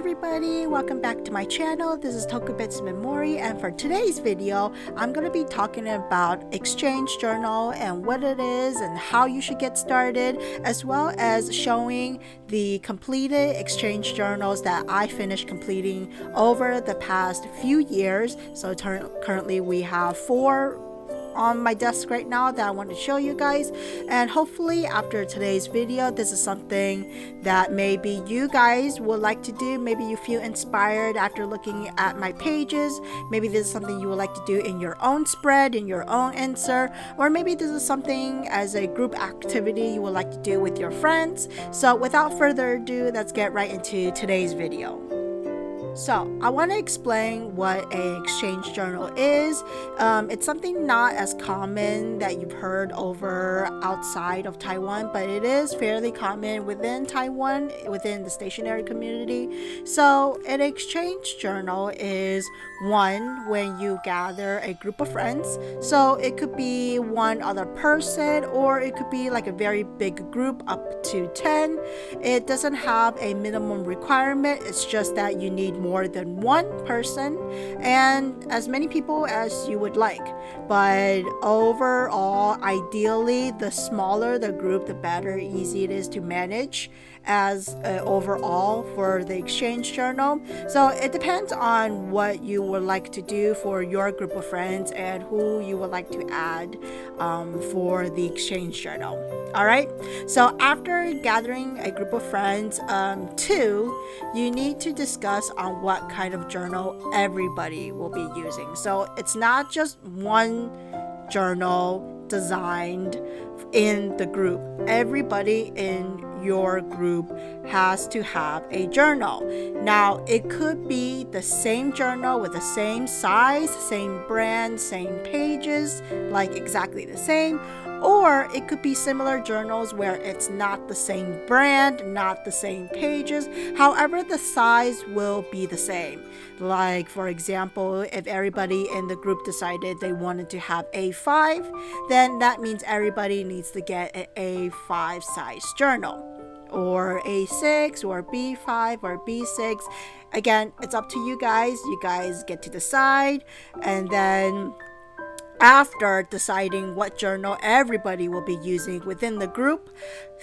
everybody, welcome back to my channel. This is Tokubetsumemori, and for today's video I'm going to be talking about exchange journal and what it is and how you should get started, as well as showing the completed exchange journals that I finished completing over the past few years. So currently we have 4 on my desk right now that I want to show you guys, and hopefully after today's video this is something that maybe you guys would like to do. Maybe you feel inspired after looking at my pages. Maybe this is something you would like to do in your own spread, in your own insert, or maybe this is something as a group activity you would like to do with your friends. So without further ado, let's get right into today's video. So I want to explain what an exchange journal is. It's something not as common that you've heard over outside of Taiwan, but it is fairly common within Taiwan, within the stationery community. So an exchange journal is one when you gather a group of friends. So it could be one other person, or it could be like a very big group up to 10. It doesn't have a minimum requirement. It's just that you need more than one person and as many people as you would like. But overall, ideally, the smaller the group, the better, easy it is to manage as overall for the exchange journal. So it depends on what you would like to do for your group of friends and who you would like to add for the exchange journal. All right, so after gathering a group of friends, you need to discuss on what kind of journal everybody will be using. So it's not just one journal designed in the group. Everybody in your group has to have a journal. Now it could be the same journal with the same size, same brand, same pages, like exactly the same, or it could be similar journals where it's not the same brand, not the same pages, however the size will be the same. Like for example, if everybody in the group decided they wanted to have A5, then that means everybody needs to get an A5 size journal, or A6 or B5 or B6. Again, it's up to you guys. You guys get to decide, and then after deciding what journal everybody will be using within the group,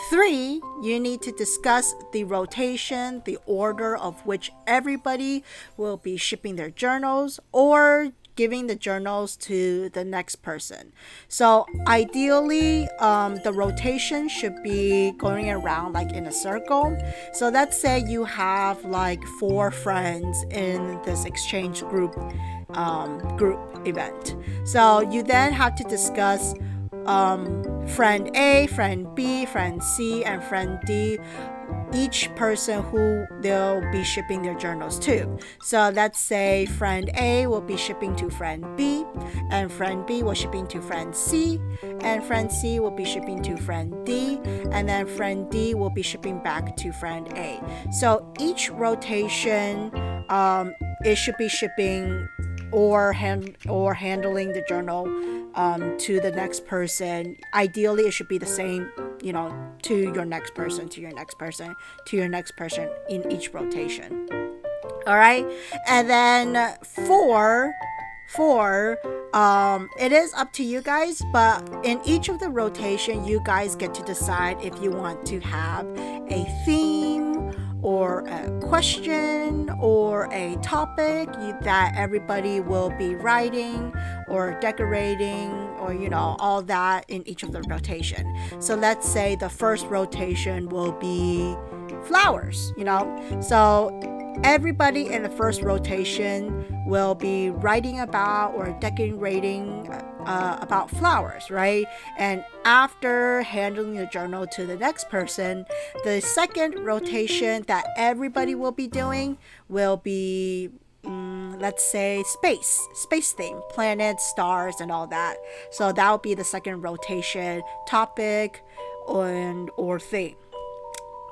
3, you need to discuss the rotation, the order of which everybody will be shipping their journals or giving the journals to the next person. So ideally, the rotation should be going around like in a circle. So let's say you have like 4 friends in this exchange group event. So you then have to discuss friend A, friend B, friend C, and friend D, each person who they'll be shipping their journals to. So let's say friend A will be shipping to friend B, and friend B will shipping to friend C, and friend C will be shipping to friend D, and then friend D will be shipping back to friend A. So each rotation, it should be shipping or handling the journal to the next person. Ideally, it should be the same, to your next person, to your next person, to your next person in each rotation. All right, and then 4, it is up to you guys, but in each of the rotation, you guys get to decide if you want to have a theme or a question or a topic that everybody will be writing or decorating, or all that in each of the rotation. So let's say the first rotation will be flowers, so everybody in the first rotation will be writing about or decorating about flowers, right? And after handling the journal to the next person, the second rotation that everybody will be doing will be let's say space theme, planets, stars, and all that. So that will be the second rotation topic or theme,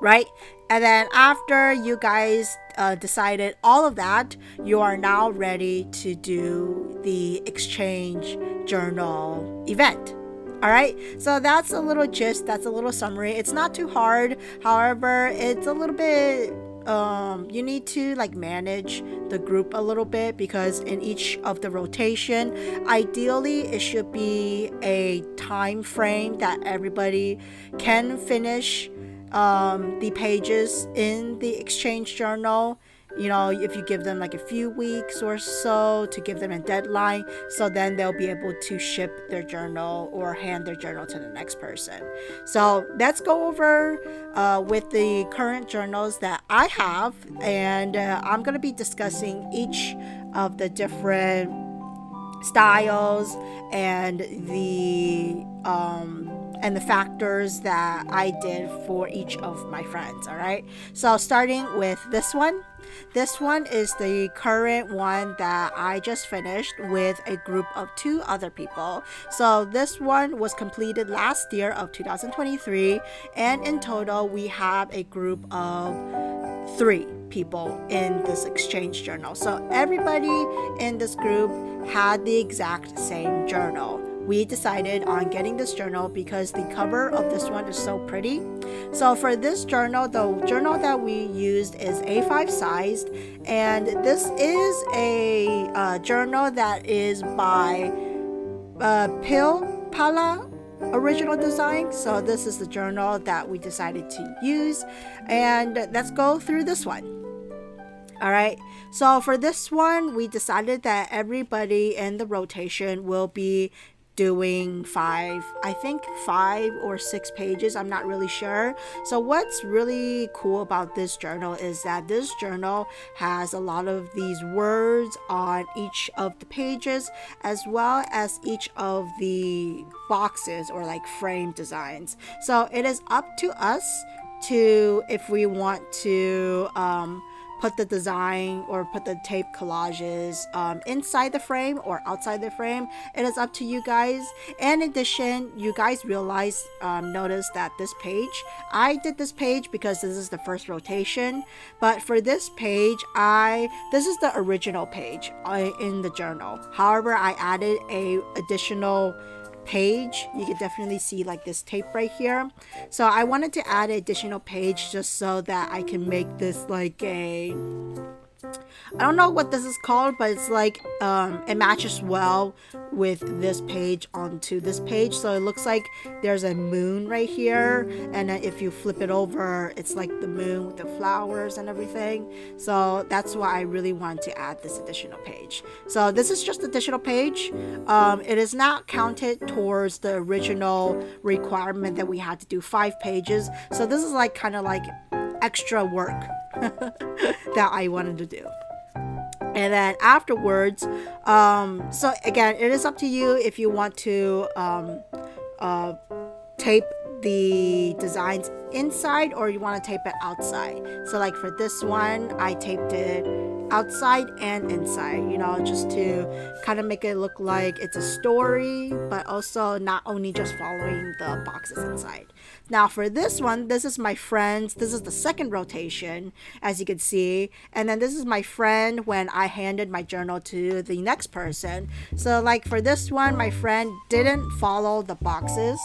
right? And then after you guys decided all of that, you are now ready to do the exchange journal event. All right, so that's a little gist, that's a little summary. It's not too hard, however, it's a little bit you need to like manage the group a little bit, because in each of the rotation, ideally it should be a time frame that everybody can finish the pages in the exchange journal. You know, if you give them like a few weeks or so to give them a deadline, so then they'll be able to ship their journal or hand their journal to the next person. So let's go over with the current journals that I have, and I'm going to be discussing each of the different styles and the factors that I did for each of my friends. All right, so starting with this one. This one is the current one that I just finished with a group of 2 other people. So this one was completed last year of 2023, and in total we have a group of 3 people in this exchange journal. So everybody in this group had the exact same journal. We decided on getting this journal because the cover of this one is so pretty. So for this journal, the journal that we used is A5 sized, and this is a journal that is by Pil Pala original design. So this is the journal that we decided to use, and let's go through this one. All right, so for this one, we decided that everybody in the rotation will be doing 5 or 6 pages. I'm not really sure. So what's really cool about this journal is that this journal has a lot of these words on each of the pages, as well as each of the boxes or like frame designs. So it is up to us to, if we want to put the design or put the tape collages inside the frame or outside the frame. It is up to you guys. In addition, you guys notice that this page, I did this page because this is the first rotation, but for this page, this is the original page in the journal. However, I added a additional page. You can definitely see like this tape right here. So I wanted to add an additional page just so that I can make this like I don't know what this is called, but it's like it matches well with this page onto this page. So it looks like there's a moon right here, and then if you flip it over, it's like the moon with the flowers and everything. So that's why I really want to add this additional page. So this is just additional page. It is not counted towards the original requirement that we had to do 5 pages. So this is like kind of like extra work that I wanted to do. And then afterwards, so again, it is up to you if you want to tape the designs inside or you want to tape it outside. So like for this one, I taped it outside and inside, you know, just to kind of make it look like it's a story, but also not only just following the boxes inside. Now for this one, this is my friend's. This is the second rotation, as you can see. And then this is my friend when I handed my journal to the next person. So like for this one, my friend didn't follow the boxes.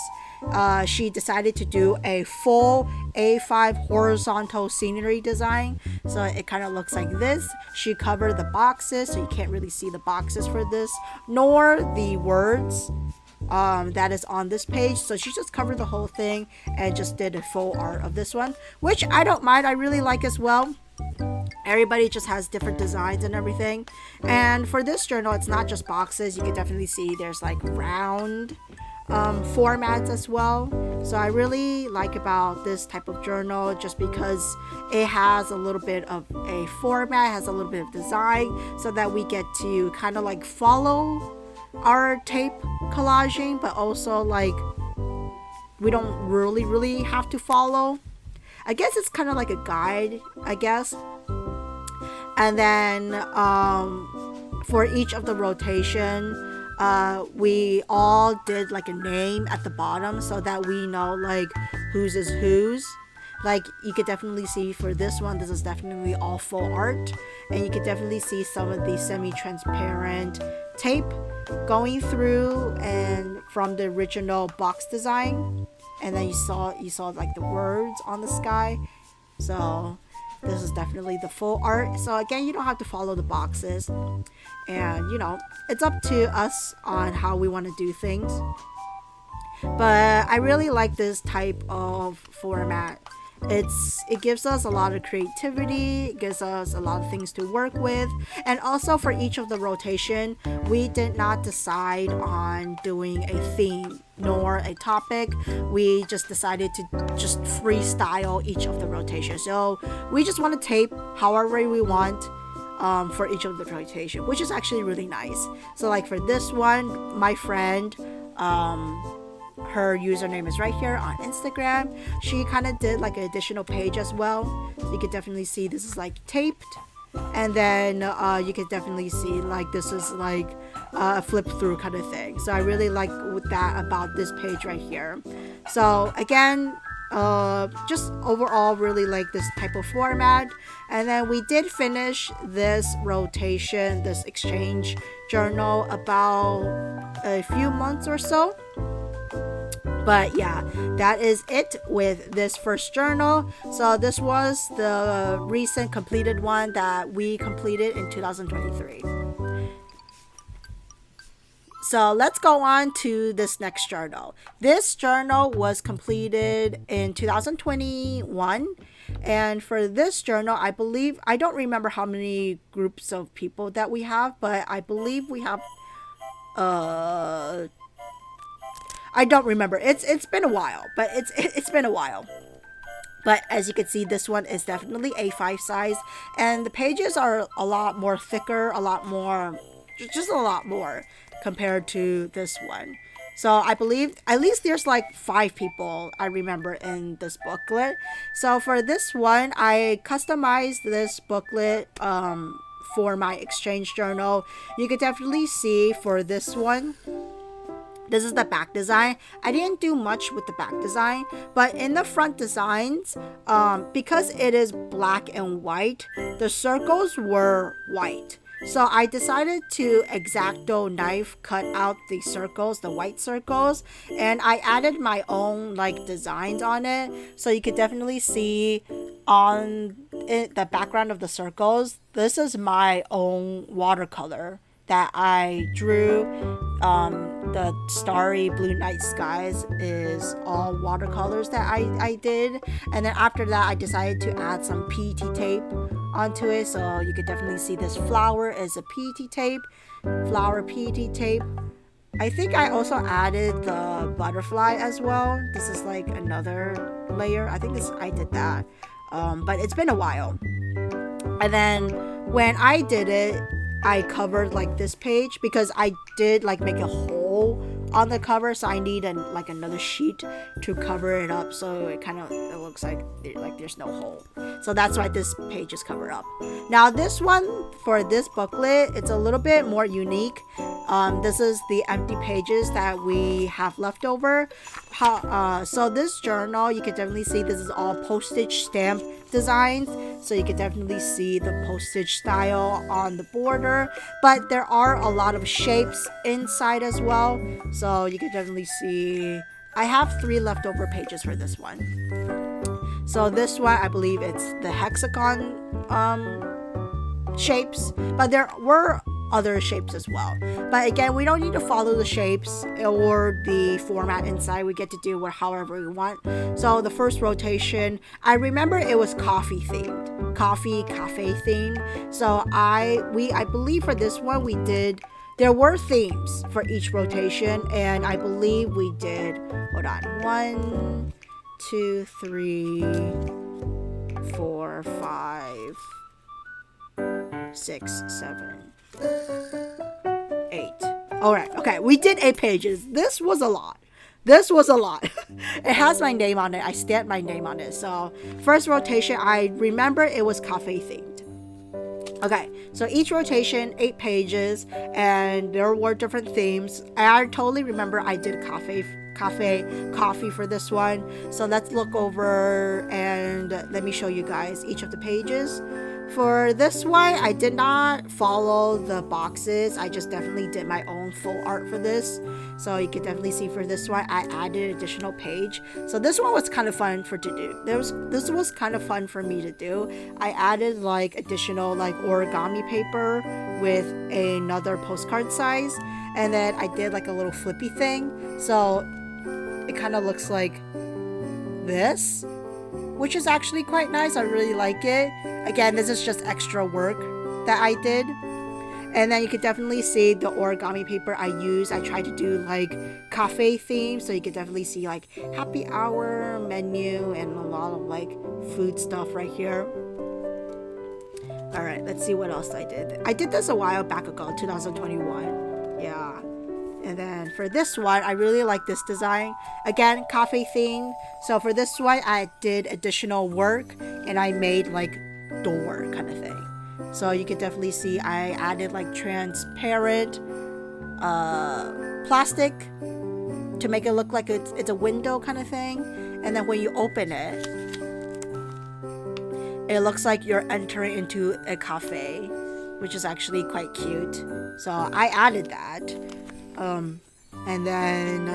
She decided to do a full A5 horizontal scenery design. So it kind of looks like this. She covered the boxes, so you can't really see the boxes for this, nor the words that is on this page. So she just covered the whole thing and just did a full art of this one, which I don't mind. I really like as well. Everybody just has different designs and everything. And for this journal, it's not just boxes. You can definitely see there's like round formats as well. So I really like about this type of journal just because it has a little bit of a format, has a little bit of design, so that we get to kind of like follow our tape collaging, but also like we don't really have to follow. I guess it's kind of like a guide, I guess. And then for each of the rotation, we all did like a name at the bottom so that we know like whose is whose. Like you could definitely see for this one, this is definitely all full art, and you could definitely see some of the semi-transparent tape going through and from the original box design. And then you saw like the words on the sky. So This is definitely the full art. So again, you don't have to follow the boxes, and you know, it's up to us on how we want to do things. But I really like this type of format. It gives us a lot of creativity, it gives us a lot of things to work with, and also for each of the rotation, we did not decide on doing a theme nor a topic. We just decided to just freestyle each of the rotations. So we just want to tape however we want for each of the rotation, which is actually really nice. So like for this one, my friend, her username is right here on Instagram. She kind of did like an additional page as well. So you could definitely see this is like taped. And then you could definitely see like this is like a flip through kind of thing. So I really like that about this page right here. So again, just overall really like this type of format. And then we did finish this rotation, this exchange journal, about a few months or so. But yeah, that is it with this first journal. So this was the recent completed one that we completed in 2023. So let's go on to this next journal. This journal was completed in 2021. And for this journal, I believe, I don't remember how many groups of people that we have, but I believe we have I don't remember. It's been a while, but it's been a while. But as you can see, this one is definitely A5 size, and the pages are a lot more thicker, a lot more, just a lot more compared to this one. So I believe at least there's like 5 people I remember in this booklet. So for this one, I customized this booklet for my exchange journal. You could definitely see for this one, this is the back design. I didn't do much with the back design, but in the front designs, because it is black and white, the circles were white. So I decided to X-Acto knife cut out the circles, the white circles, and I added my own like designs on it. So you could definitely see on it, the background of the circles, this is my own watercolor that I drew. The starry blue night skies is all watercolors that I did, and then after that I decided to add some PET tape onto it. So you could definitely see this flower is a PET tape, flower PET tape. I think I also added the butterfly as well. This is like another layer. I think I did that, but it's been a while. And then when I did it, I covered like this page because I did like make a hole on the cover, so I need like another sheet to cover it up, so it looks like there's no hole. So that's why this page is covered up. Now this one, for this booklet, it's a little bit more unique. This is the empty pages that we have left over. So this journal, you can definitely see this is all postage stamp designs, so you can definitely see the postage style on the border, but there are a lot of shapes inside as well, so you can definitely see. I have 3 leftover pages for this one. So this one, I believe it's the hexagon shapes, but there were other shapes as well. But again, we don't need to follow the shapes or the format inside. We get to do however we want. So the first rotation, I remember it was coffee themed, cafe themed. So I believe for this one there were themes for each rotation, and I believe we did, hold on, 1, 2, 3, 4, 5, 6, 7, 8. All right, okay, we did 8 pages. This was a lot. It has my name on it. I stamped my name on it. So first rotation, I remember it was cafe themed. Okay, so each rotation, 8 pages, and there were different themes. I totally remember I did coffee for this one. So let's look over and let me show you guys each of the pages. For this one, I did not follow the boxes. I just definitely did my own full art for this. So you can definitely see for this one, I added additional page. So this one was kind of fun to do. This was kind of fun for me to do. I added like additional like origami paper with another postcard size. And then I did like a little flippy thing. So it kind of looks like this, which is actually quite nice. I really like it. Again, this is just extra work that I did. And then you could definitely see the origami paper I use. I tried to do like cafe theme, so you could definitely see like happy hour menu and a lot of like food stuff right here. All right, let's see what else I did. I did this a while back ago, 2021. Yeah. And then for this one, I really like this design. Again, cafe theme. So for this one, I did additional work and I made like door kind of thing. So you can definitely see I added like transparent plastic to make it look like it's a window kind of thing. And then when you open it, it looks like you're entering into a cafe, which is actually quite cute. So I added that. And then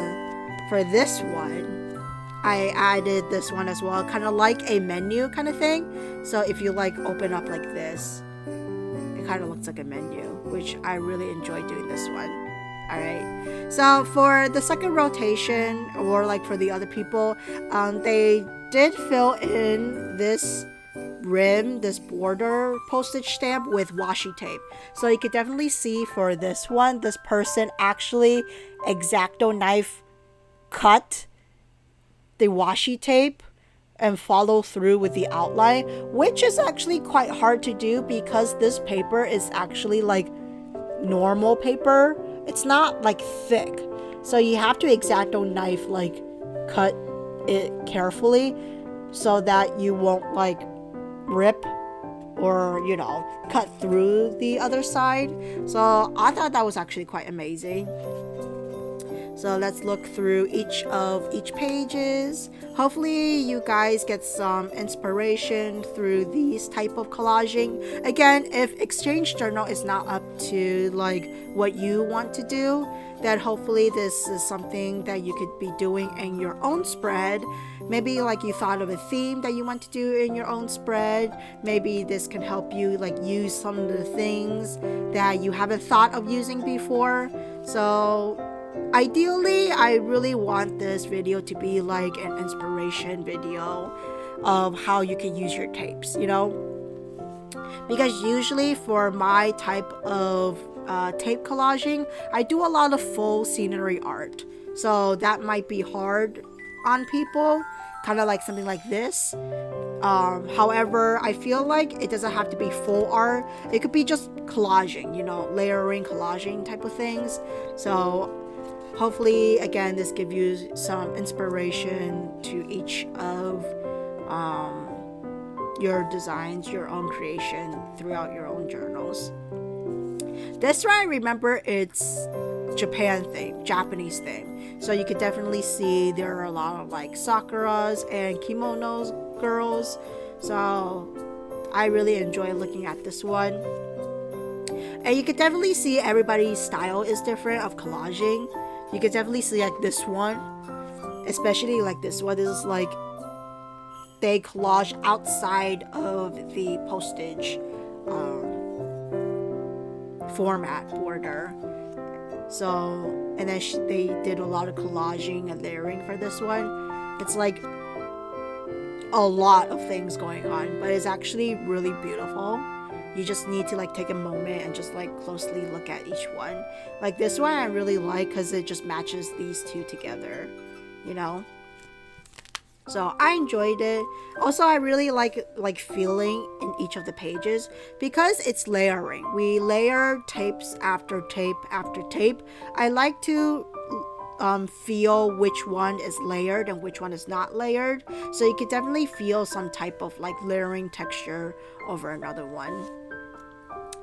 for this one, I added this one as well, kind of like a menu kind of thing. So if you like open up like this, it kind of looks like a menu, which I really enjoy doing this one. All right. So for the second rotation, or like for the other people, they did fill in this rim, this border postage stamp with washi tape. So you could definitely see for this one, this person actually X-Acto knife cut the washi tape and follow through with the outline, which is actually quite hard to do because this paper is actually like normal paper. It's not like thick. So you have to X-Acto knife like cut it carefully so that you won't like rip or, you know, cut through the other side. So I thought that was actually quite amazing. So let's look through each pages. Hopefully you guys get some inspiration through these type of collaging. Again, if exchange journal is not up to like what you want to do, then hopefully this is something that you could be doing in your own spread. Maybe like you thought of a theme that you want to do in your own spread. Maybe this can help you like use some of the things that you haven't thought of using before. So ideally, I really want this video to be like an inspiration video of how you can use your tapes, you know? Because usually for my type of tape collaging, I do a lot of full scenery art. So that might be hard on people, kind of like something like this. However, I feel like it doesn't have to be full art. It could be just collaging, you know, layering, collaging type of things. So hopefully, again, this gives you some inspiration to each of your designs, your own creation throughout your own journals. This one, I remember it's Japanese theme. So you could definitely see there are a lot of like sakuras and kimonos girls. So I really enjoy looking at this one. And you could definitely see everybody's style is different of collaging. You could definitely see like this one, especially like this one. This is like they collage outside of the postage format border. So, and then they did a lot of collaging and layering for this one. It's like a lot of things going on, but it's actually really beautiful. You just need to like take a moment and just like closely look at each one. Like this one I really like because it just matches these two together, you know? So I enjoyed it. Also, I really like feeling in each of the pages because it's layering. We layer tapes after tape after tape. I like to feel which one is layered and which one is not layered. So you could definitely feel some type of like layering texture over another one.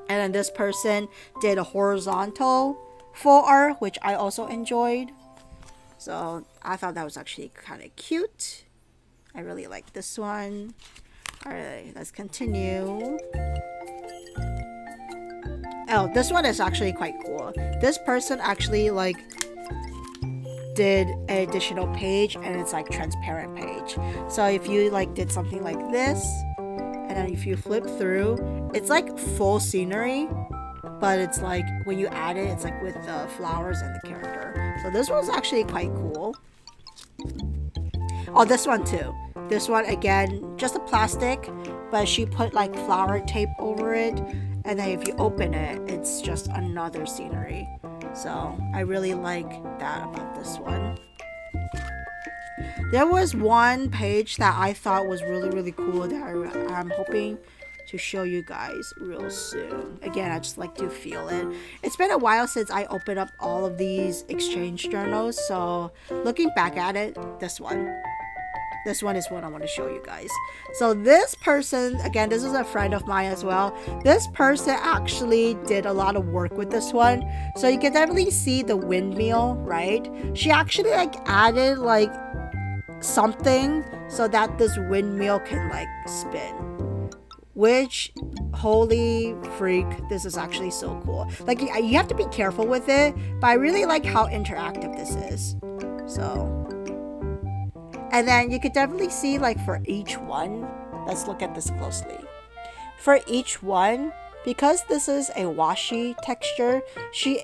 And then this person did a horizontal full art, which I also enjoyed. So I thought that was actually kind of cute. I really like this one. Alright, let's continue. Oh, this one is actually quite cool. This person actually like did an additional page, and it's like transparent page. So if you like did something like this, and then if you flip through, it's like full scenery, but it's like when you add it, it's like with the flowers and the character. So this one's actually quite cool. Oh, this one too. This one again, just a plastic, but she put like flower tape over it, and then if you open it, it's just another scenery. So I really like that about this one. There was one page that I thought was really cool that I'm hoping to show you guys real soon. Again, I just like to feel it. It's been a while since I opened up all of these exchange journals, so looking back at it, this one is what I want to show you guys. So this person, again, this is a friend of mine as well. This person actually did a lot of work with this one. So you can definitely see the windmill, right? She actually like added like something so that this windmill can like spin. Which, holy freak, this is actually so cool. Like you have to be careful with it, but I really like how interactive this is. So, and then you could definitely see like for each one, let's look at this closely. For each one, because this is a washi texture, she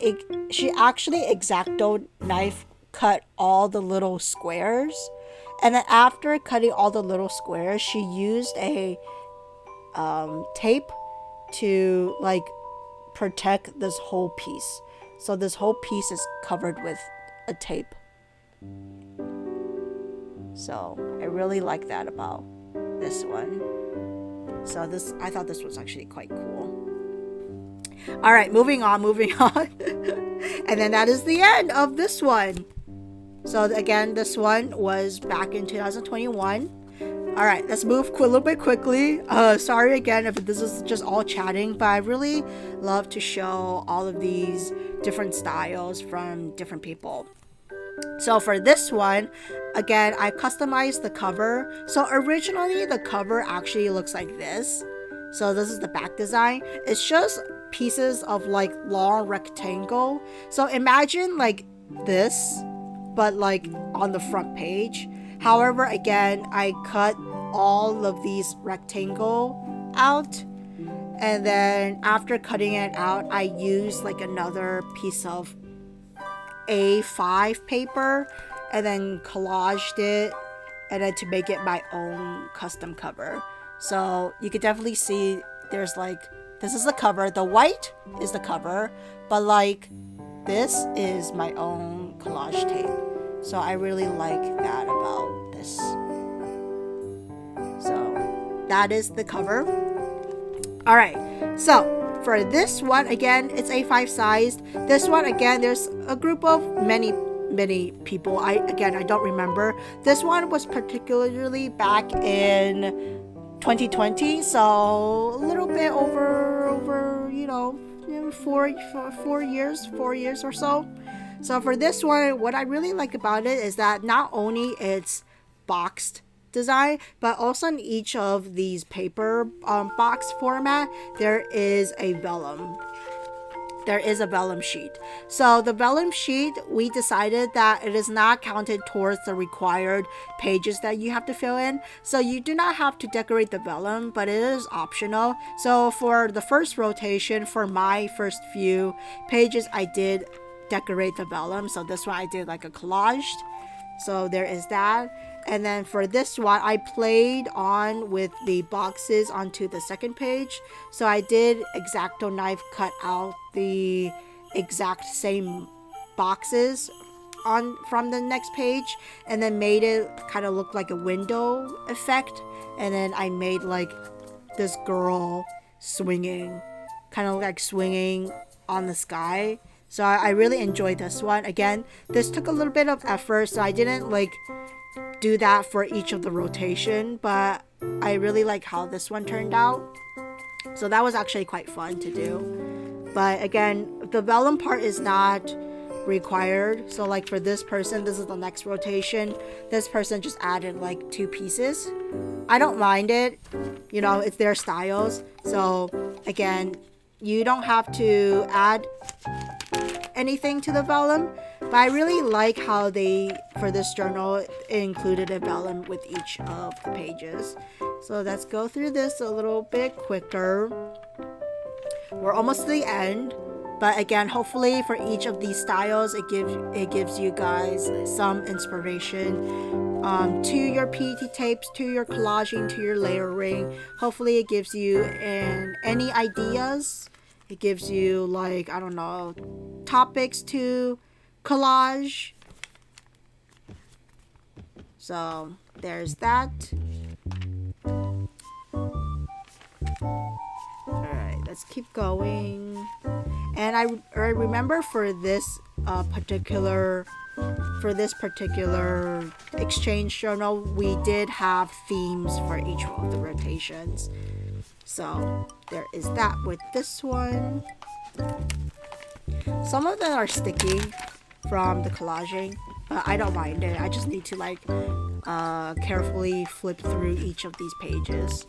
actually X-Acto knife cut all the little squares. And then after cutting all the little squares, she used a tape to like protect this whole piece. So this whole piece is covered with a tape. So I really like that about this one. So I thought this was actually quite cool. All right, moving on. And then that is the end of this one. So again, this one was back in 2021. All right, let's move a little bit quickly. Sorry again if this is just all chatting, but I really love to show all of these different styles from different people. So for this one, again, I customized the cover. So originally the cover actually looks like this. So this is the back design. It's just pieces of like long rectangle. So imagine like this, but like on the front page. However, again, I cut all of these rectangle out, and then after cutting it out, I used like another piece of A5 paper and then collaged it, and then to make it my own custom cover. So you could definitely see there's like, this is the cover, the white is the cover, but like this is my own collage tape. So I really like that about this. So that is the cover. All right, so for this one, again, it's A5 sized. This one, again, there's a group of many people. I don't remember. This one was particularly back in 2020, so a little bit over 4 years or so. So for this one, what I really like about it is that not only it's boxed design, but also in each of these paper box format, there is a vellum. There is a vellum sheet. So the vellum sheet, we decided that it is not counted towards the required pages that you have to fill in. So you do not have to decorate the vellum, but it is optional. So for the first rotation, for my first few pages, I did decorate the vellum. So this one I did like a collage. So there is that. And then for this one, I played on with the boxes onto the second page. So I did X-Acto knife cut out the exact same boxes from the next page, and then made it kind of look like a window effect. And then I made like this girl swinging, kind of like swinging on the sky. So I really enjoyed this one. Again, this took a little bit of effort, so I didn't like do that for each of the rotation, but I really like how this one turned out. So that was actually quite fun to do. But again, the vellum part is not required. So like for this person, this is the next rotation, this person just added like 2 pieces. I don't mind it, you know, it's their styles. So again, you don't have to add anything to the vellum, but I really like how they, for this journal, included a vellum with each of the pages. So let's go through this a little bit quicker. We're almost to the end, but again, hopefully for each of these styles, it gives you guys some inspiration to your PET tapes, to your collaging, to your layering. Hopefully it gives you any ideas. It gives you, like, I don't know, topics to collage. So there's that. Alright, let's keep going. And I remember for this particular exchange journal, we did have themes for each of the rotations. So there is that with this one. Some of them are sticky from the collaging, but I don't mind it. I just need to like carefully flip through each of these pages.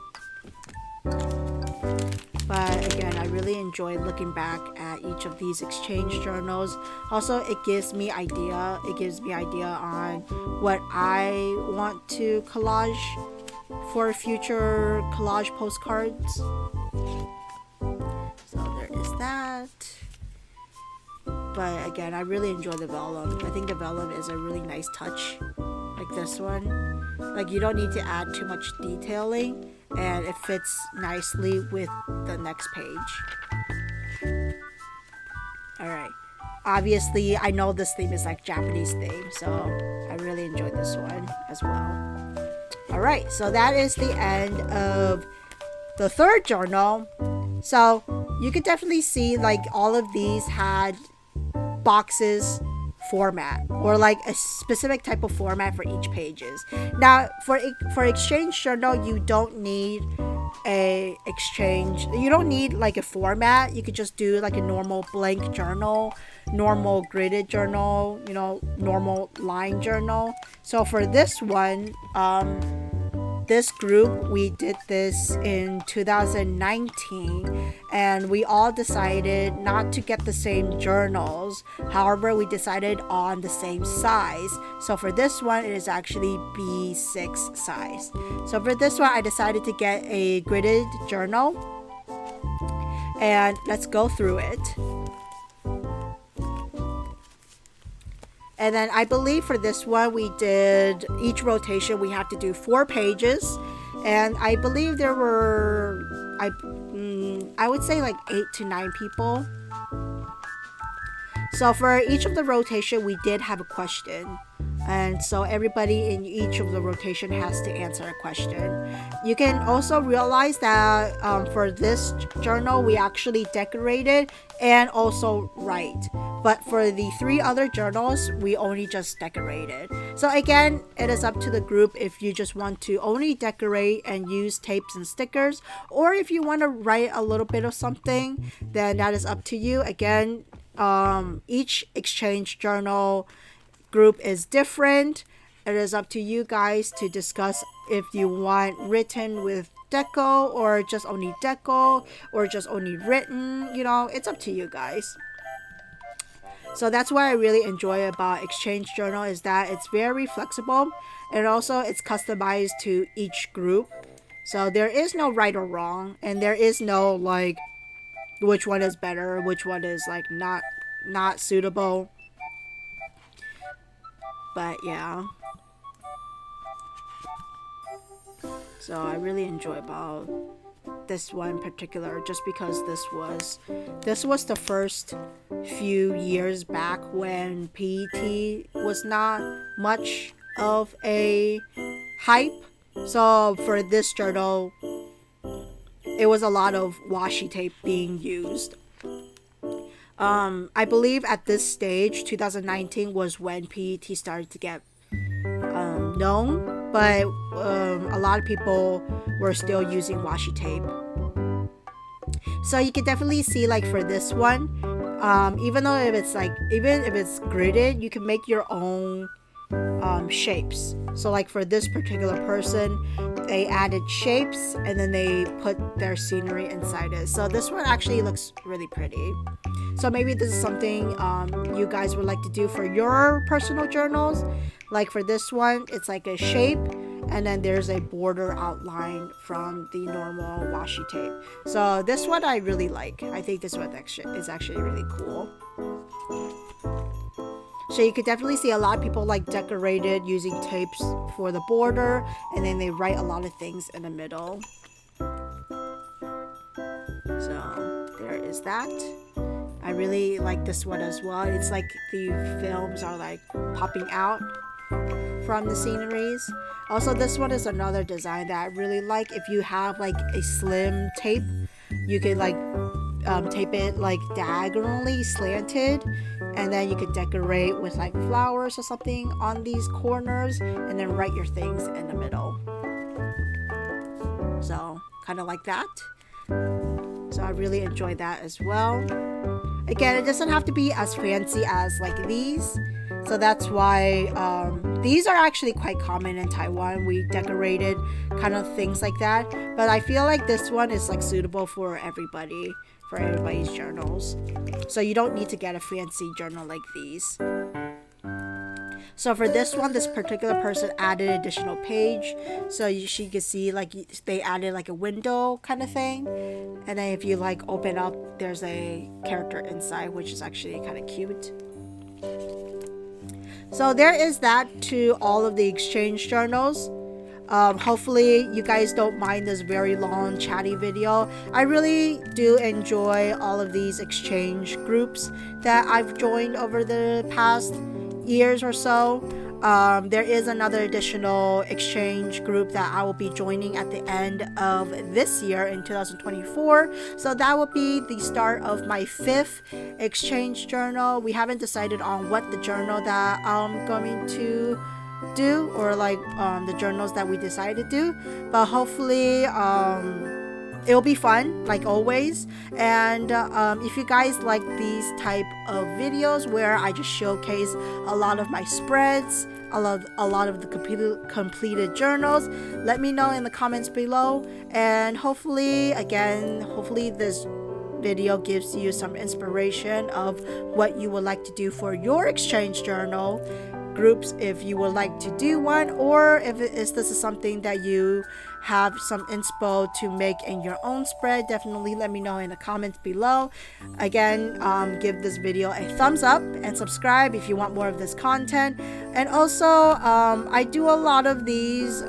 But again, I really enjoy looking back at each of these exchange journals. Also, it gives me idea. It gives me idea on what I want to collage for future collage postcards. So there is that. But again, I really enjoy the vellum. I think the vellum is a really nice touch, like this one. Like, you don't need to add too much detailing, and it fits nicely with the next page. Alright, obviously I know this theme is like Japanese theme, so I really enjoyed this one as well. Alright, so that is the end of the third journal. So you could definitely see like all of these had boxes format, or like a specific type of format for each pages. Now for exchange journal, you don't need you don't need like a format. You could just do like a normal blank journal, normal gridded journal, you know, normal line journal. So for this one, this group, we did this in 2019, and we all decided not to get the same journals. However, we decided on the same size. So for this one, it is actually B6 size. So for this one, I decided to get a gridded journal, and let's go through it. And then I believe for this one, we did each rotation, we had to do 4 pages. And I believe there were, I would say like 8 to 9 people. So for each of the rotation, we did have a question. And so everybody in each of the rotation has to answer a question. You can also realize that for this journal, we actually decorated and also write. But for the 3 other journals, we only just decorated. So again, it is up to the group if you just want to only decorate and use tapes and stickers, or if you want to write a little bit of something, then that is up to you. Again, each exchange journal group is different. It is up to you guys to discuss if you want written with deco, or just only deco, or just only written. You know, it's up to you guys. So that's what I really enjoy about exchange journal, is that it's very flexible, and also it's customized to each group. So there is no right or wrong, and there is no like which one is better, which one is like not suitable. But yeah, so I really enjoy about this one particular, just because this was the first few years back when PET was not much of a hype. So for this journal, it was a lot of washi tape being used. I believe at this stage, 2019 was when PET started to get known, but a lot of people were still using washi tape. So you can definitely see, like for this one, Even though if it's like, even if it's gridded, you can make your own shapes. So like for this particular person, they added shapes and then they put their scenery inside it. So this one actually looks really pretty. So maybe this is something you guys would like to do for your personal journals. Like for this one, it's like a shape and then there's a border outline from the normal washi tape. So this one I really like. I think this one is actually really cool. So you could definitely see a lot of people like decorated using tapes for the border, and then they write a lot of things in the middle. So there is that. I really like this one as well. It's like the films are like popping out from the sceneries. Also, this one is another design that I really like. If you have like a slim tape, you could like tape it like diagonally slanted, and then you could decorate with like flowers or something on these corners and then write your things in the middle. So kind of like that. So I really enjoy that as well. Again, it doesn't have to be as fancy as like these. So that's why these are actually quite common in Taiwan. We decorated kind of things like that. But I feel like this one is like suitable for everybody's journals. So you don't need to get a fancy journal like these. So for this one, this particular person added an additional page. So she could see like they added like a window kind of thing. And then if you like open up, there's a character inside, which is actually kind of cute. So there is that to all of the exchange journals. Hopefully you guys don't mind this very long chatty video. I really do enjoy all of these exchange groups that I've joined over the past years or so. There is another additional exchange group that I will be joining at the end of this year in 2024. So that will be the start of my 5th exchange journal. We haven't decided on what the journal that I'm going to do, or like the journals that we decided to do, but hopefully it'll be fun like always. And if you guys like these type of videos where I just showcase a lot of my spreads, a lot of the completed journals, let me know in the comments below. And hopefully this video gives you some inspiration of what you would like to do for your exchange journal groups, if you would like to do one, or if this is something that you have some inspo to make in your own spread. Definitely let me know in the comments below. Again, give this video a thumbs up and subscribe if you want more of this content. And also I do a lot of these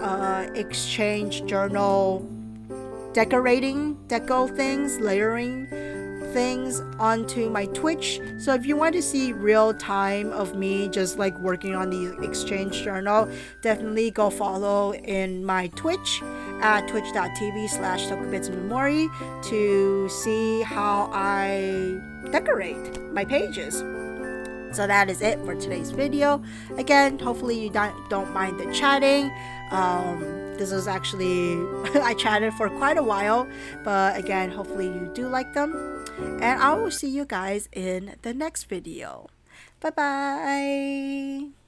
exchange journal deco things, layering things onto my Twitch. So if you want to see real time of me just like working on the exchange journal, definitely go follow in my Twitch at twitch.tv/Tokubetsumemori to see how I decorate my pages. So that is it for today's video. Again, hopefully you don't mind the chatting. This is actually I chatted for quite a while, but again, hopefully you do like them. And I will see you guys in the next video. Bye bye.